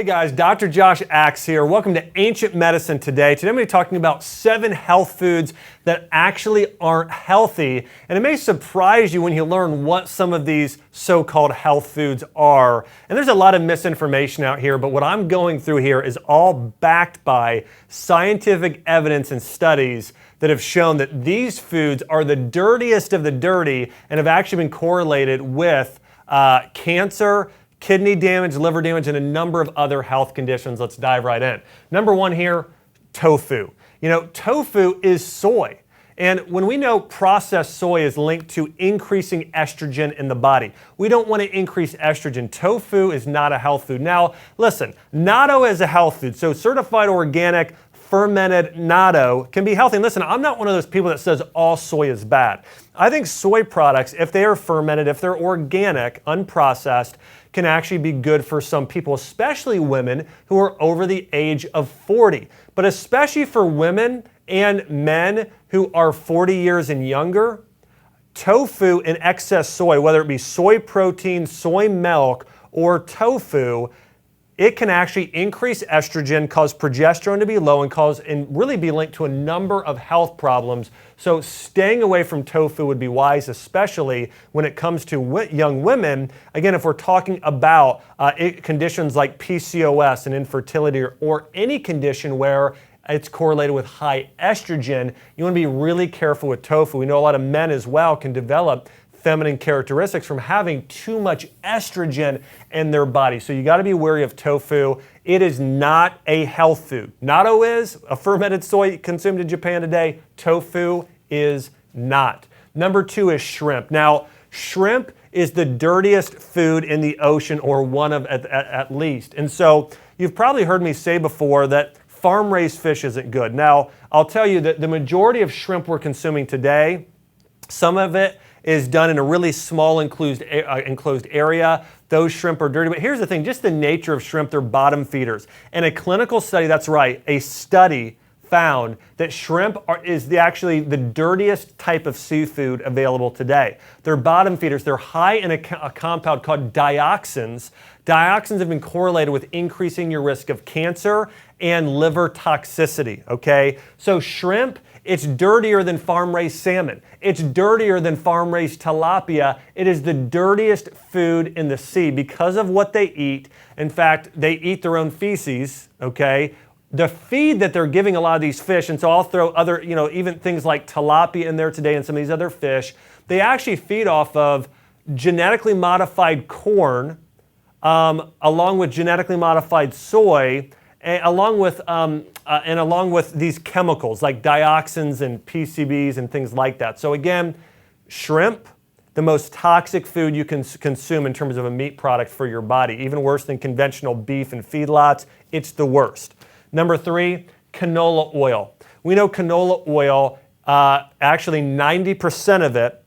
Hey guys, Dr. Josh Axe here. Welcome to Ancient Medicine Today. Today I'm going to be talking about 7 health foods that actually aren't healthy. And it may surprise you when you learn what some of these so-called health foods are. And there's a lot of misinformation out here, but what I'm going through here is all backed by scientific evidence and studies that have shown that these foods are the dirtiest of the dirty and have actually been correlated with cancer, kidney damage, liver damage, and a number of other health conditions. Let's dive right in. Number 1 here, tofu. Tofu is soy. And when we know processed soy is linked to increasing estrogen in the body, we don't want to increase estrogen. Tofu is not a health food. Now, listen, natto is a health food. So certified organic, fermented natto can be healthy. And listen, I'm not one of those people that says all soy is bad. I think soy products, if they are fermented, if they're organic, unprocessed, can actually be good for some people, especially women who are over the age of 40. But especially for women and men who are 40 years and younger, tofu and excess soy, whether it be soy protein, soy milk, or tofu, it can actually increase estrogen, cause progesterone to be low, and really be linked to a number of health problems. So staying away from tofu would be wise, especially when it comes to young women. Again, if we're talking about conditions like PCOS and infertility or any condition where it's correlated with high estrogen, you want to be really careful with tofu. We know a lot of men as well can develop feminine characteristics from having too much estrogen in their body. So you got to be wary of tofu. It is not a health food. Natto is a fermented soy consumed in Japan today. Tofu is not. Number 2 is shrimp. Now, shrimp is the dirtiest food in the ocean, or one of at least. And so you've probably heard me say before that farm-raised fish isn't good. Now, I'll tell you that the majority of shrimp we're consuming today, some of it is done in a really small enclosed area. Those shrimp are dirty. But here's the thing, just the nature of shrimp, they're bottom feeders. And a clinical study, that's right, a study found that shrimp is actually the dirtiest type of seafood available today. They're bottom feeders. They're high in a compound called dioxins. Dioxins have been correlated with increasing your risk of cancer and liver toxicity, okay? So shrimp, it's dirtier than farm-raised salmon. It's dirtier than farm-raised tilapia. It is the dirtiest food in the sea because of what they eat. In fact, they eat their own feces, okay? The feed that they're giving a lot of these fish, and so I'll throw other, even things like tilapia in there today and some of these other fish, they actually feed off of genetically modified corn, along with genetically modified soy, along with these chemicals like dioxins and PCBs and things like that. So again, shrimp, the most toxic food you can consume in terms of a meat product for your body, even worse than conventional beef and feedlots. It's the worst. Number 3, canola oil. We know canola oil, actually 90% of it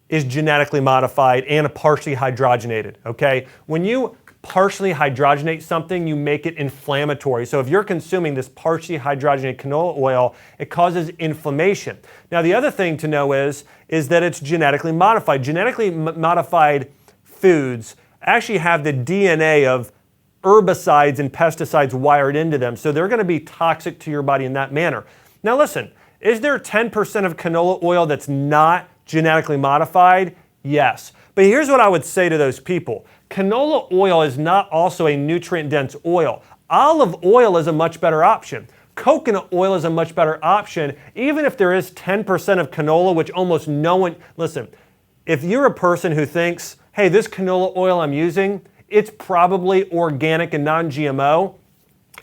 is genetically modified and partially hydrogenated, okay? When you partially hydrogenate something, you make it inflammatory. So if you're consuming this partially hydrogenated canola oil, it causes inflammation. Now the other thing to know is that it's genetically modified. Genetically modified foods actually have the DNA of herbicides and pesticides wired into them. So they're going to be toxic to your body in that manner. Now listen, is there 10% of canola oil that's not genetically modified? Yes. But here's what I would say to those people. Canola oil is not also a nutrient-dense oil. Olive oil is a much better option. Coconut oil is a much better option, even if there is 10% of canola, which almost no one, listen, if you're a person who thinks, hey, this canola oil I'm using, it's probably organic and non-GMO,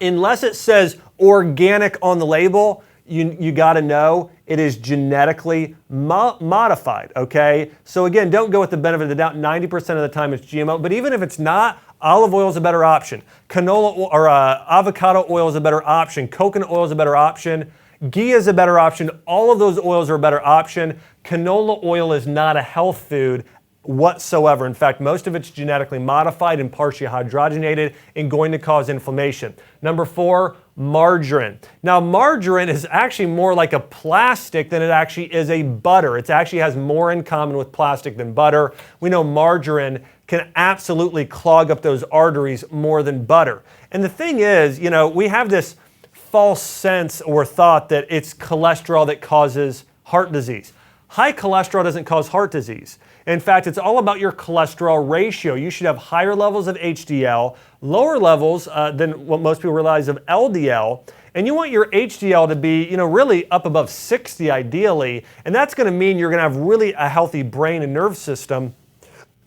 unless it says organic on the label, you got to know it is genetically modified, okay? So again, don't go with the benefit of the doubt. 90% of the time it's GMO, but even if it's not, olive oil is a better option. Avocado oil is a better option. Coconut oil is a better option. Ghee is a better option. All of those oils are a better option. Canola oil is not a health food whatsoever. In fact, most of it's genetically modified and partially hydrogenated and going to cause inflammation. Number 4, margarine. Now, margarine is actually more like a plastic than it actually is a butter. It actually has more in common with plastic than butter. We know margarine can absolutely clog up those arteries more than butter. And the thing is, we have this false sense or thought that it's cholesterol that causes heart disease. High cholesterol doesn't cause heart disease. In fact, it's all about your cholesterol ratio. You should have higher levels of HDL, lower levels than what most people realize of LDL, and you want your HDL to be, really up above 60 ideally, and that's going to mean you're going to have really a healthy brain and nerve system.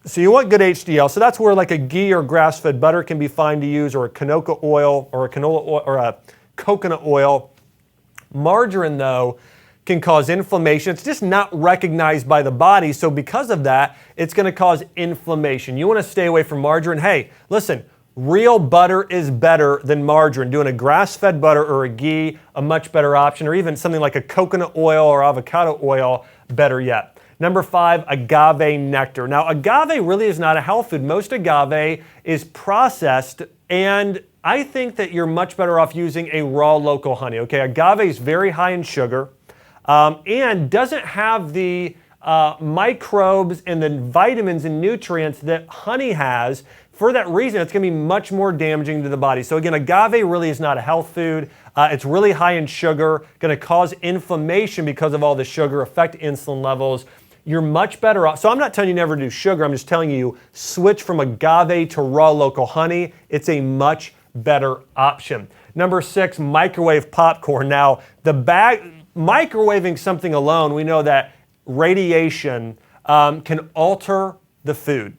So you want good HDL. So that's where like a ghee or grass-fed butter can be fine to use, or a canola oil, or a coconut oil. Margarine, though, can cause inflammation. It's just not recognized by the body. So because of that, it's going to cause inflammation. You want to stay away from margarine. Hey, listen, real butter is better than margarine. Doing a grass-fed butter or a ghee, a much better option, or even something like a coconut oil or avocado oil, better yet. Number 5, agave nectar. Now, agave really is not a health food. Most agave is processed, and I think that you're much better off using a raw local honey. Okay, agave is very high in sugar. And doesn't have the microbes and the vitamins and nutrients that honey has. For that reason, it's going to be much more damaging to the body. So again, agave really is not a health food. It's really high in sugar, going to cause inflammation because of all the sugar, affect insulin levels. You're much better off. So I'm not telling you never do sugar. I'm just telling you switch from agave to raw local honey. It's a much better option. Number 6, microwave popcorn. Now, microwaving something alone, we know that radiation can alter the food.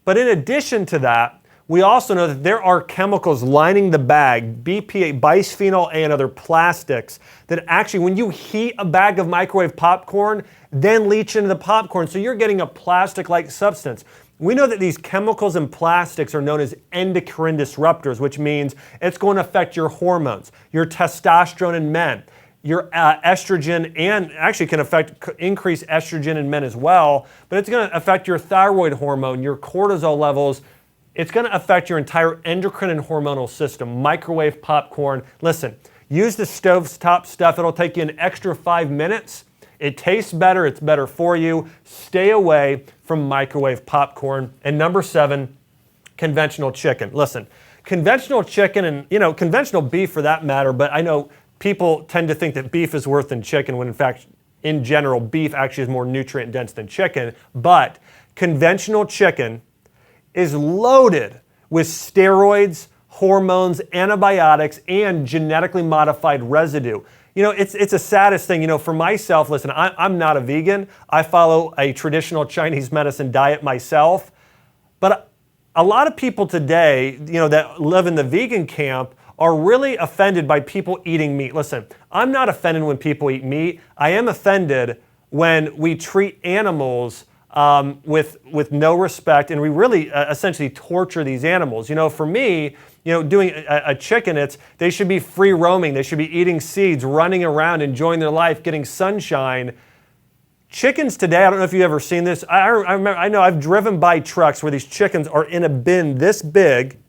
But in addition to that, we also know that there are chemicals lining the bag, BPA, bisphenol A, and other plastics, that actually, when you heat a bag of microwave popcorn, then leach into the popcorn. So you're getting a plastic-like substance. We know that these chemicals and plastics are known as endocrine disruptors, which means it's going to affect your hormones, your testosterone in men, your estrogen, and actually can increase estrogen in men as well, but it's going to affect your thyroid hormone, your cortisol levels. It's going to affect your entire endocrine and hormonal system. Microwave popcorn. Listen, use the stovetop stuff. It'll take you an extra 5 minutes. It tastes better. It's better for you. Stay away from microwave popcorn. And number 7, conventional chicken. Listen, conventional chicken and, conventional beef for that matter, but I know people tend to think that beef is worse than chicken when in fact, in general, beef actually is more nutrient dense than chicken. But conventional chicken is loaded with steroids, hormones, antibiotics, and genetically modified residue. It's a saddest thing. For myself, listen, I'm not a vegan. I follow a traditional Chinese medicine diet myself. But a lot of people today, that live in the vegan camp are really offended by people eating meat. Listen, I'm not offended when people eat meat. I am offended when we treat animals with no respect, and we really essentially torture these animals. For me, doing a chicken, they should be free roaming. They should be eating seeds, running around, enjoying their life, getting sunshine. Chickens today, I don't know if you've ever seen this. I know I've driven by trucks where these chickens are in a bin this big,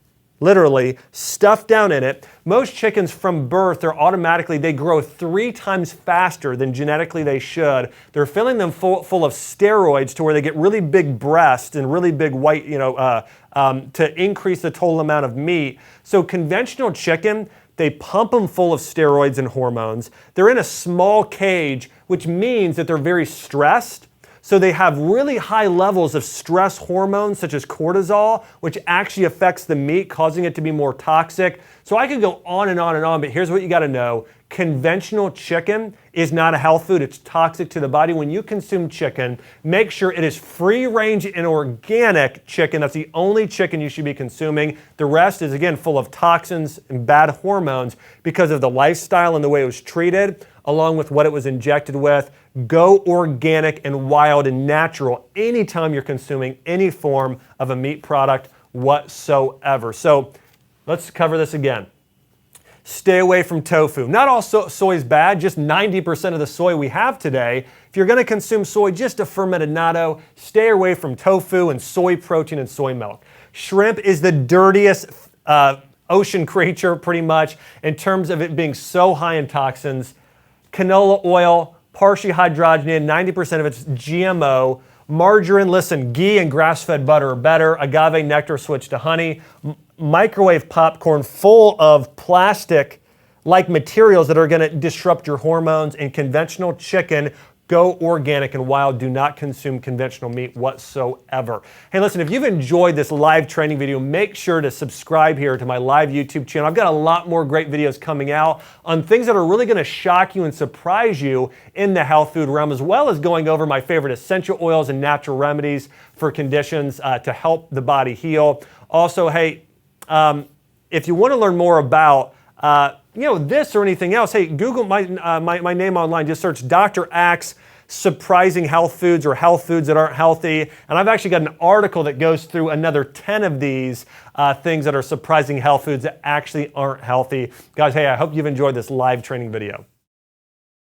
literally stuffed down in it. Most chickens from birth, they grow 3 times faster than genetically they should. They're filling them full of steroids to where they get really big breasts and really big white, to increase the total amount of meat. So conventional chicken, they pump them full of steroids and hormones. They're in a small cage, which means that they're very stressed. So they have really high levels of stress hormones such as cortisol, which actually affects the meat, causing it to be more toxic. So I could go on and on and on, but here's what you got to know. Conventional chicken is not a health food. It's toxic to the body. When you consume chicken, make sure it is free-range and organic chicken. That's the only chicken you should be consuming. The rest is, again, full of toxins and bad hormones because of the lifestyle and the way it was treated, along with what it was injected with. Go organic and wild and natural anytime you're consuming any form of a meat product whatsoever. So let's cover this again. stay away from tofu. Not all soy is bad, just 90% of the soy we have today. If you're going to consume soy, just a fermented natto, stay away from tofu and soy protein and soy milk. Shrimp is the dirtiest ocean creature pretty much in terms of it being so high in toxins. Canola oil, partially hydrogenated, 90% of it's GMO. Margarine, listen, ghee and grass-fed butter are better. Agave nectar, switch to honey. Microwave popcorn full of plastic-like materials that are going to disrupt your hormones. And conventional chicken, go organic and wild. Do not consume conventional meat whatsoever. Hey, listen, if you've enjoyed this live training video, make sure to subscribe here to my live YouTube channel. I've got a lot more great videos coming out on things that are really going to shock you and surprise you in the health food realm, as well as going over my favorite essential oils and natural remedies for conditions to help the body heal. Also, hey, if you want to learn more about this or anything else, hey, Google my name online. Just search Dr. Axe surprising health foods or health foods that aren't healthy. And I've actually got an article that goes through another 10 of these things that are surprising health foods that actually aren't healthy. Guys, hey, I hope you've enjoyed this live training video.